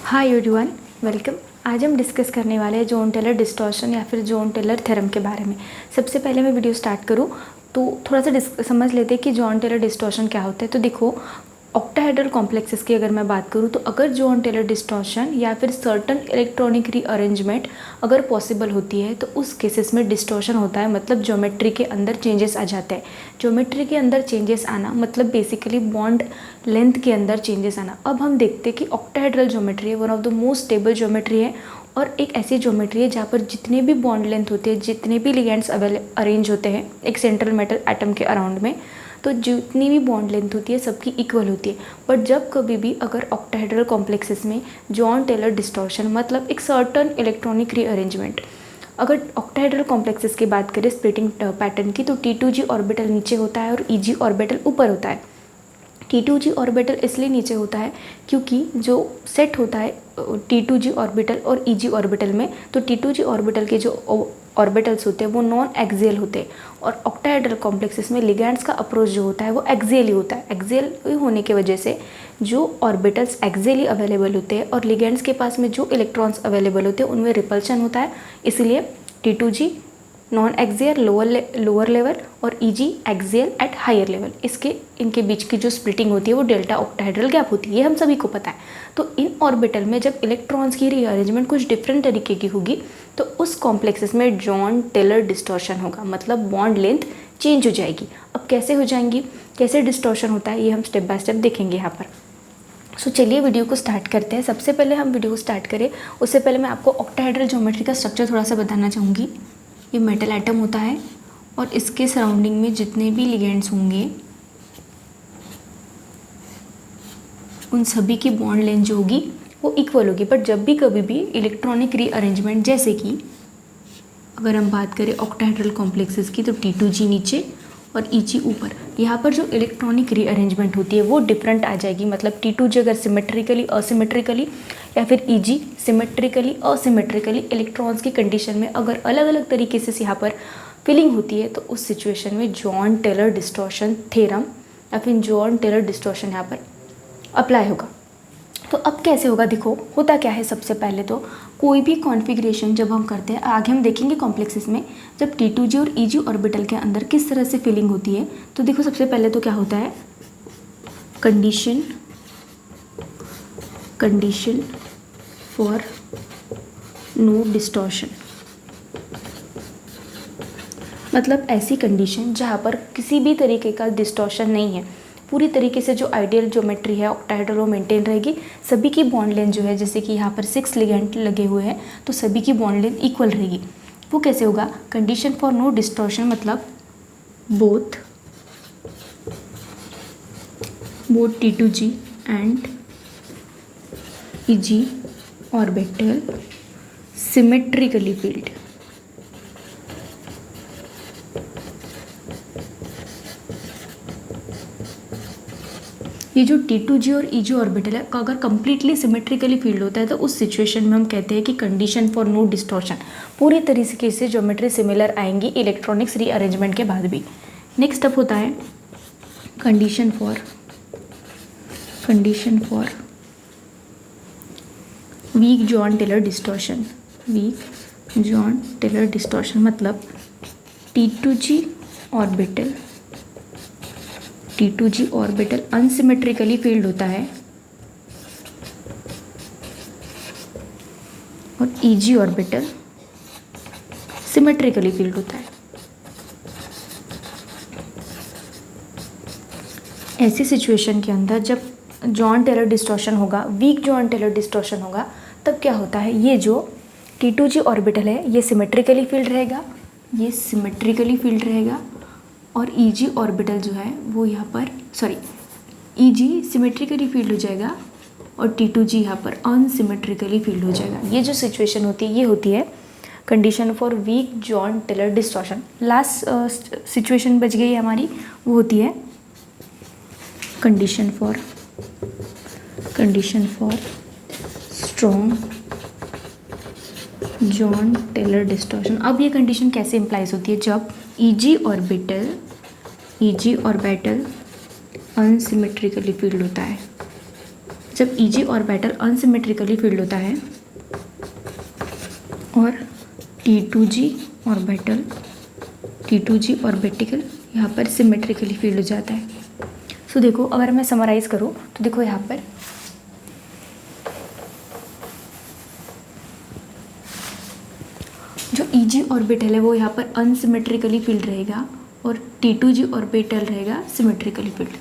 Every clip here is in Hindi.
Hi everyone, welcome. आज हम डिस्कस करने वाले हैं जॉन टेलर डिस्टॉर्शन या फिर जॉन टेलर थ्योरम के बारे में। सबसे पहले मैं वीडियो स्टार्ट करूँ तो थोड़ा सा समझ लेते हैं कि जॉन टेलर डिस्टॉर्शन क्या होता है। तो देखो, ऑक्टाहेड्रल कॉम्प्लेक्सेस की अगर मैं बात करूँ तो अगर जॉन टेलर डिस्टॉर्शन या फिर सर्टन इलेक्ट्रॉनिक रीअरेंजमेंट अगर पॉसिबल होती है तो उस केसेस में डिस्टॉर्शन होता है, मतलब ज्योमेट्री के अंदर चेंजेस आ जाते हैं। ज्योमेट्री के अंदर चेंजेस आना मतलब बेसिकली बॉन्ड लेंथ के अंदर चेंजेस आना। अब हम देखते हैं कि ऑक्टाहेड्रल ज्योमेट्री है one of the most stable geometry है और एक ऐसी ज्योमेट्री है जहाँ पर जितने भी बॉन्ड लेंथ होते हैं, जितने भी लिगेंड्स अरेंज होते हैं एक सेंट्रल मेटल एटम के अराउंड में, तो जितनी भी बॉन्ड लेंथ होती है सबकी इक्वल होती है। बट जब कभी भी अगर ऑक्टाहेड्रल कॉम्प्लेक्सेस में जॉन टेलर डिस्टॉर्शन मतलब एक सर्टन इलेक्ट्रॉनिक रीअरेंजमेंट, अगर ऑक्टाहेड्रल कॉम्प्लेक्सेस की बात करें स्प्लिटिंग पैटर्न की, तो T2G ऑर्बिटल नीचे होता है और EG ऑर्बिटल ऊपर होता है। T2G ऑर्बिटल इसलिए नीचे होता है क्योंकि जो सेट होता है T2G ऑर्बिटल और EG ऑर्बिटल में, तो T2G ऑर्बिटल के जो ऑर्बिटल्स होते हैं वो नॉन एक्सियल होते हैं और ऑक्टाहेड्रल कॉम्प्लेक्सेस में लिगैंड्स का अप्रोच जो होता है वो एक्सियल होता है। एक्सियल होने की वजह से जो ऑर्बिटल्स एक्सियली अवेलेबल होते हैं और लिगैंड्स के पास में जो इलेक्ट्रॉन्स अवेलेबल होते हैं उनमें रिपल्शन होता है, इसलिए T2G non axial lower level और EG axial at higher level, इनके बीच की जो स्प्लिटिंग होती है वो डेल्टा ऑक्टाहेड्रल गैप होती है, ये हम सभी को पता है। तो इन ऑर्बिटल में जब इलेक्ट्रॉन्स की रीअरेंजमेंट कुछ डिफरेंट तरीके की होगी तो उस कॉम्प्लेक्सेस में जॉन टेलर डिस्टॉर्शन होगा, मतलब बॉन्ड लेंथ चेंज हो जाएगी। अब कैसे हो जाएंगी, कैसे डिस्टॉर्शन होता है, ये हम स्टेप बाय स्टेप देखेंगे यहाँ पर। सो चलिए वीडियो को स्टार्ट करते हैं। सबसे पहले हम वीडियो को स्टार्ट करें उससे पहले मैं आपको ऑक्टाहेड्रल ज्योमेट्री का स्ट्रक्चर थोड़ा सा बताना चाहूँगी। ये मेटल एटम होता है और इसके सराउंडिंग में जितने भी लिगेंड्स होंगे उन सभी की बॉन्ड लेंथ जो होगी वो इक्वल होगी। बट जब भी कभी भी इलेक्ट्रॉनिक रीअरेंजमेंट, जैसे कि अगर हम बात करें ऑक्टाहेड्रल कॉम्प्लेक्सेस की, तो T2G नीचे और EG ऊपर, यहाँ पर जो इलेक्ट्रॉनिक रीअरेंजमेंट होती है वो डिफरेंट आ जाएगी। मतलब T2G अगर सिमेट्रिकली असिमेट्रिकली या फिर EG सिमेट्रिकली असिमेट्रिकली इलेक्ट्रॉन्स की कंडीशन में अगर अलग अलग तरीके से यहाँ पर फिलिंग होती है तो उस सिचुएशन में जॉन टेलर डिस्टॉर्शन थ्योरम या फिर जॉन टेलर डिस्टॉर्शन यहाँ पर अप्लाई होगा। तो अब कैसे होगा, देखो होता क्या है। सबसे पहले तो कोई भी कॉन्फ़िगरेशन जब हम करते हैं, आगे हम देखेंगे कॉम्प्लेक्सेस में जब T2G और EG ऑर्बिटल के अंदर किस तरह से फिलिंग होती है। तो देखो सबसे पहले तो क्या होता है, कंडीशन फॉर नो डिस्टॉर्शन, मतलब ऐसी कंडीशन जहाँ पर किसी भी तरीके का डिस्टॉर्शन नहीं है, पूरी तरीके से जो आइडियल ज्योमेट्री है ऑक्टाहेड्रल वो मेंटेन रहेगी। सभी की बॉन्ड लेंथ जो है, जैसे कि यहाँ पर 6 लिगेंड लगे हुए हैं तो सभी की बॉन्ड लेंथ इक्वल रहेगी। वो कैसे होगा, कंडीशन फॉर नो डिस्टॉर्शन मतलब both T2G and EG orbital symmetrically field. ये जो T2G और EG ऑर्बिटल है अगर कंप्लीटली सिमेट्रिकली फील्ड होता है तो उस सिचुएशन में हम कहते हैं कि कंडीशन फॉर नो डिस्टॉर्शन, पूरी तरीके से ज्योमेट्री सिमिलर आएंगी इलेक्ट्रॉनिक्स रीअरेंजमेंट के बाद भी। नेक्स्ट स्टेप होता है condition for weak Jahn Teller distortion. मतलब T2G ऑर्बिटल अनसिमेट्रिकली फील्ड होता है और EG ऑर्बिटल सिमेट्रिकली फील्ड होता है। ऐसी सिचुएशन के अंदर जब जॉन टेलर डिस्टॉर्शन होगा, वीक जॉन टेलर डिस्टॉर्शन होगा, तब क्या होता है, ये जो T2G ऑर्बिटल है ये सिमेट्रिकली फील्ड रहेगा, और EG ऑर्बिटल जो है वो यहाँ पर EG सिमेट्रिकली फील्ड हो जाएगा और T2G यहाँ पर अनसिमेट्रिकली फील्ड हो जाएगा। ये जो सिचुएशन होती है ये होती है condition for weak Jahn Teller distortion. Last situation बच गई हमारी, वो होती है condition for strong Jahn Teller distortion. अब ये कंडीशन कैसे इम्प्लाइज होती है, जब EG ऑर्बिटल अनसिमेट्रिकली फील्ड होता है, जब Eg ऑर्बिटल अनसिमेट्रिकली फील्ड होता है और T2g ऑर्बिटल यहाँ पर सिमेट्रिकली फील्ड हो जाता है। सो देखो, अगर मैं समराइज़ करूँ तो देखो यहाँ पर जो Eg ऑर्बिटल है वो यहाँ पर अनसिमेट्रिकली फील्ड रहेगा और T2g ऑर्बिटल रहेगा सिमेट्रिकली फील्ड।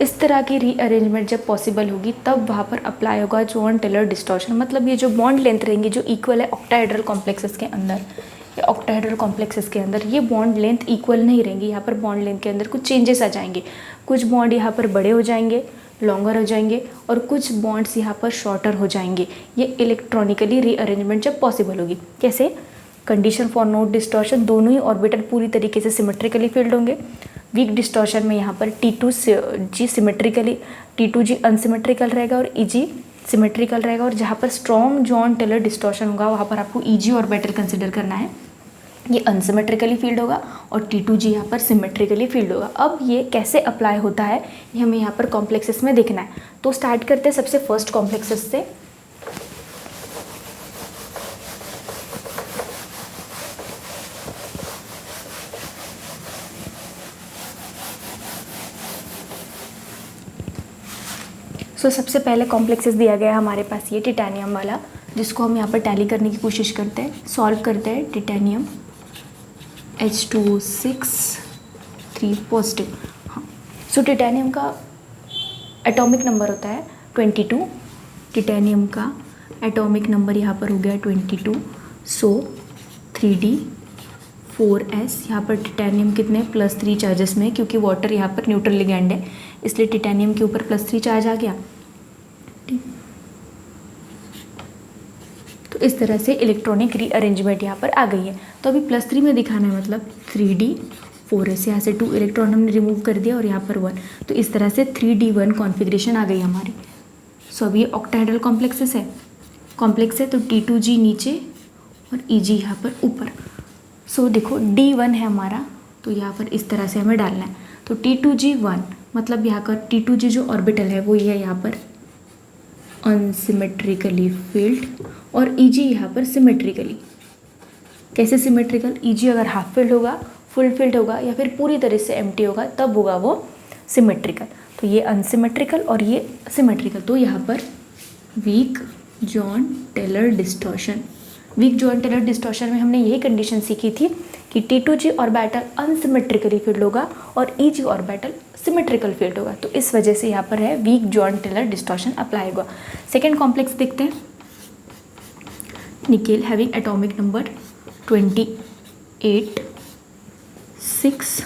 इस तरह की रीअरेंजमेंट जब पॉसिबल होगी तब वहाँ पर अप्लाई होगा जॉन टेलर डिस्टॉर्शन। मतलब ये जो बॉन्ड लेंथ रहेंगी जो इक्वल है ऑक्टाहेड्रल कॉम्प्लेक्सेस के अंदर, या ऑक्टाहेड्रल कॉम्प्लेक्सेस के अंदर ये बॉन्ड लेंथ इक्वल नहीं रहेंगी। यहाँ पर बॉन्ड लेंथ के अंदर कुछ चेंजेस आ जाएंगे, कुछ बॉन्ड यहाँ पर बड़े हो जाएंगे, लॉन्गर हो जाएंगे, और कुछ बॉन्ड्स यहाँ पर शॉर्टर हो जाएंगे। ये इलेक्ट्रॉनिकली रीअरेंजमेंट जब पॉसिबल होगी। कैसे? कंडीशन फॉर नो डिस्टॉर्शन, दोनों ही ऑर्बिटल पूरी तरीके से सिमेट्रिकली फील्ड होंगे। वीक डिस्टॉर्शन में यहाँ पर T2g अनसिमेट्रिकल रहेगा और Eg सिमेट्रिकल रहेगा। और जहाँ पर स्ट्रॉन्ग जॉन टेलर डिस्टॉर्शन होगा वहाँ पर आपको Eg ऑर्बिटल कंसिडर करना है, ये अनसिमेट्रिकली फील्ड होगा और T2g यहाँ पर सिमेट्रिकली फील्ड होगा। अब ये कैसे अप्लाई होता है ये हमें यहाँ पर कॉम्प्लेक्सेस में देखना है। तो स्टार्ट करते हैं सबसे फर्स्ट कॉम्प्लेक्सेस से। सबसे पहले कॉम्प्लेक्सेस दिया गया है हमारे पास ये टिटेनियम वाला, जिसको हम यहाँ पर टैली करने की कोशिश करते हैं, सॉल्व करते हैं। Titanium H2O6 3 positive. हाँ, टिटेनियम का एटॉमिक नंबर होता है 22। टिटेनियम का एटॉमिक नंबर यहाँ पर हो गया 22। 3D4S। यहाँ पर टिटेनियम कितने +3 चार्जेस में, क्योंकि वाटर यहाँ पर न्यूट्रल लिगेंड है इसलिए टिटेनियम के ऊपर +3 चार्ज आ गया। तो इस तरह से इलेक्ट्रॉनिक रीअरेंजमेंट यहाँ पर आ गई है। तो अभी +3 में दिखाना है, मतलब 3D4S, यहाँ से 2 इलेक्ट्रॉन हमने रिमूव कर दिया और यहाँ पर 1। तो इस तरह से 3D1 कॉन्फ़िगरेशन आ गई हमारी। अब ये ऑक्टाहेड्रल कॉम्प्लेक्स है तो T2g नीचे और Eg यहाँ पर ऊपर। देखो D1 है हमारा, तो यहाँ पर इस तरह से हमें डालना है। तो T2g1 मतलब यहाँ का T2g जो ऑर्बिटल है वो ये है यहाँ पर अनसिमेट्रिकली फील्ड और Eg यहाँ पर सिमेट्रिकली। कैसे सिमेट्रिकल? Eg अगर हाफ फील्ड होगा, फुल फील्ड होगा या फिर पूरी तरह से एम्प्टी होगा तब होगा वो सिमेट्रिकल। तो ये अनसिमेट्रिकल और ये सिमेट्रिकल। तो यहाँ पर weak Jahn Teller distortion. Weak Jahn Teller distortion में हमने यही कंडीशन सीखी थी कि T2g ऑर्बिटल अनसिमेट्रिकली फील्ड होगा और Eg ऑर्बिटल सिमेट्रिकल फील्ड होगा। तो इस वजह से यहाँ पर है weak Jahn Teller distortion apply होगा। सेकेंड कॉम्प्लेक्स देखते हैं, nickel having atomic number 28 6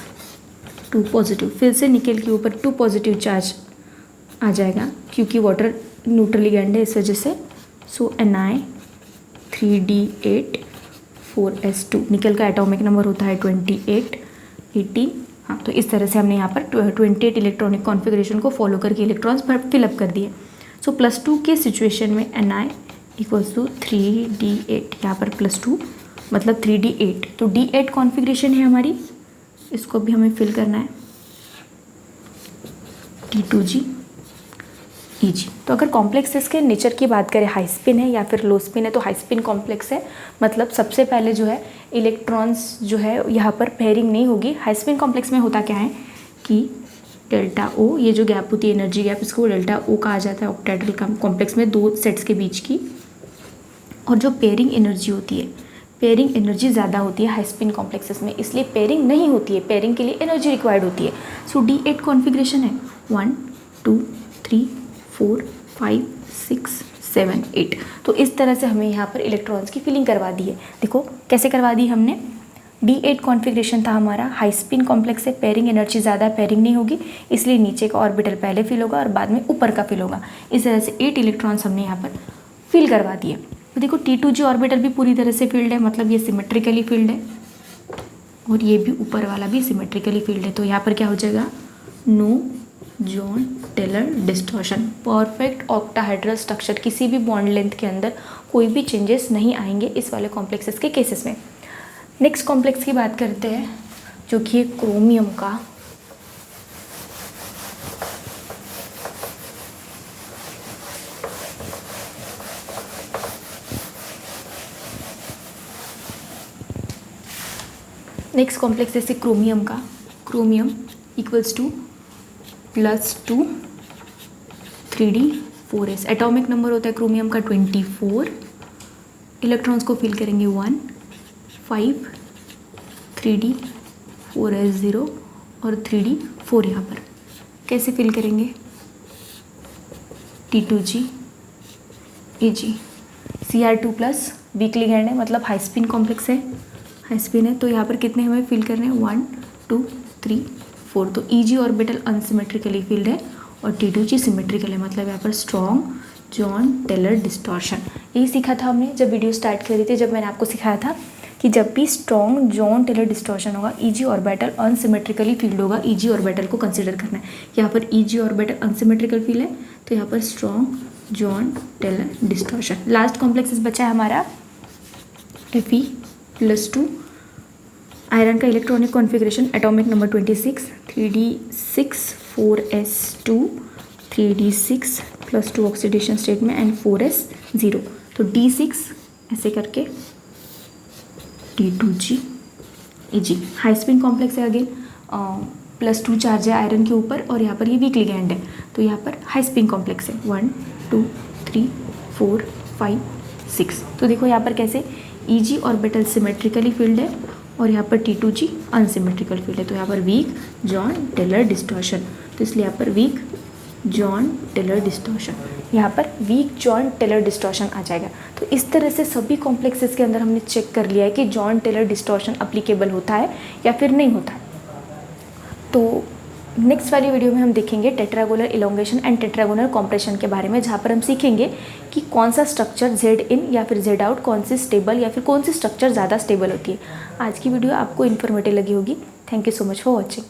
2 positive. फिर से निकेल के ऊपर 2 पॉजिटिव चार्ज आ जाएगा क्योंकि वाटर न्यूट्रल लिगेंड है इस वजह से। Na3D8 4S2। निकेल का एटॉमिक नंबर होता है 28 18। हाँ, तो इस तरह से हमने यहाँ पर 28 इलेक्ट्रॉनिक कॉन्फ़िगरेशन को फॉलो करके इलेक्ट्रॉन्स फिलअप कर दिए। +2 के सिचुएशन में Na = 3D8, यहाँ पर +2 मतलब 3D8। तो D8 कॉन्फ़िगरेशन है हमारी, इसको भी हमें फिल करना है। T2g Eg। तो अगर कॉम्प्लेक्सेस के नेचर की बात करें, हाई स्पिन है या फिर लो स्पिन है, तो हाई स्पिन कॉम्प्लेक्स है। मतलब सबसे पहले जो है इलेक्ट्रॉन्स जो है यहाँ पर पेयरिंग नहीं होगी। हाई स्पिन कॉम्प्लेक्स में होता क्या है कि ΔO, ये जो गैप होती है एनर्जी गैप, इसको ΔO कहा जाता है ऑक्टाहेड्रल कॉम्प्लेक्स में 2 सेट्स के बीच की। और जो पेयरिंग एनर्जी होती है, पेयरिंग एनर्जी ज़्यादा होती है हाई स्पिन कॉम्प्लेक्सेस में, इसलिए पेयरिंग नहीं होती है, पेयरिंग के लिए एनर्जी रिक्वायर्ड होती है। D8 कॉन्फ़िगरेशन है 1 2 3 4 5 6 7 8। तो इस तरह से हमें यहाँ पर इलेक्ट्रॉन्स की फिलिंग करवा दी है। देखो कैसे करवा दी हमने। D8 कॉन्फ़िगरेशन था हमारा, हाई स्पिन कॉम्प्लेक्स से, पेयरिंग एनर्जी ज़्यादा, पेयरिंग नहीं होगी, इसलिए नीचे का ऑर्बिटल पहले फिल होगा और बाद में ऊपर का फिल होगा। इस तरह से 8 इलेक्ट्रॉन्स हमने यहाँ पर फिल करवा दिए। तो देखो T2g ऑर्बिटल भी पूरी तरह से फील्ड है, मतलब ये सिमेट्रिकली फील्ड है और ये भी ऊपर वाला भी सिमेट्रिकली फील्ड है। तो यहाँ पर क्या हो जाएगा, no Jahn Teller distortion, perfect octahedral structure, किसी भी बॉन्ड लेंथ के अंदर कोई भी चेंजेस नहीं आएंगे इस वाले कॉम्प्लेक्सेस के केसेस में। नेक्स्ट कॉम्प्लेक्स की बात करते हैं जो कि क्रोमियम का नेक्स्ट कॉम्प्लेक्स जैसे क्रोमियम का, chromium equals to +2 3d4s। Atomic number होता है क्रोमियम का 24, इलेक्ट्रॉन्स को फिल करेंगे 1 5 3d4s 0 और 3d4 यहाँ पर कैसे फिल करेंगे, T2g Ag। Cr2 plus week ligand है, मतलब हाई स्पिन कॉम्प्लेक्स है, हाई स्पिन है, तो यहाँ पर कितने हमें फिल करने हैं 1 2 3 4। तो Eg ऑर्बिटल अनसिमेट्रिकली फिल्ड है और T2g सिमेट्रिकल है, मतलब यहाँ पर स्ट्रॉन्ग जॉन टेलर डिस्टॉर्शन। यही सीखा था हमने जब वीडियो स्टार्ट करी थी, जब मैंने आपको सिखाया था कि जब भी स्ट्रॉन्ग जॉन टेलर डिस्टॉर्शन होगा, Eg ऑर्बिटल अनसिमेट्रिकली फील्ड होगा, Eg ऑर्बिटल को कंसीडर करना है। यहाँ पर Eg ऑर्बिटल अनसिमेट्रिकल फील्ड है, तो यहाँ पर strong Jahn Teller distortion. Last complexes बचा है हमारा Fe+2। आयरन का electronic configuration atomic number 26 3d6 4s2 3d6 +2 oxidation state में एंड 4s 0। तो d6 ऐसे करके T2g Eg high spin complex है, अगेन +2 चार्ज है आयरन के ऊपर और यहाँ पर ये वीक लिगैंड है, तो यहाँ पर हाई स्पिन कॉम्प्लेक्स है 1 2 3 4 5 6। तो देखो यहाँ पर कैसे Eg ऑर्बिटल सिमेट्रिकली फील्ड है और यहाँ पर T2g अनसिमेट्रिकल फील्ड है, तो यहाँ पर वीक जॉन टेलर डिस्टॉर्शन। तो इसलिए यहाँ पर वीक जॉन टेलर डिस्टॉर्शन, यहाँ पर वीक जॉन टेलर डिस्टॉर्शन आ जाएगा। तो इस तरह से सभी कॉम्प्लेक्सेस के अंदर हमने चेक कर लिया है कि जॉन टेलर डिस्टॉर्शन अप्लीकेबल होता है या फिर नहीं होता है। तो नेक्स्ट वाली वीडियो में हम देखेंगे tetragonal elongation and tetragonal compression के बारे में, जहाँ पर हम सीखेंगे कि कौन सा स्ट्रक्चर जेड इन या फिर जेड आउट, कौन सी स्टेबल या फिर कौन सी स्ट्रक्चर ज़्यादा स्टेबल होती है। आज की वीडियो आपको इन्फॉर्मेटिव लगी होगी। Thank you so much for watching.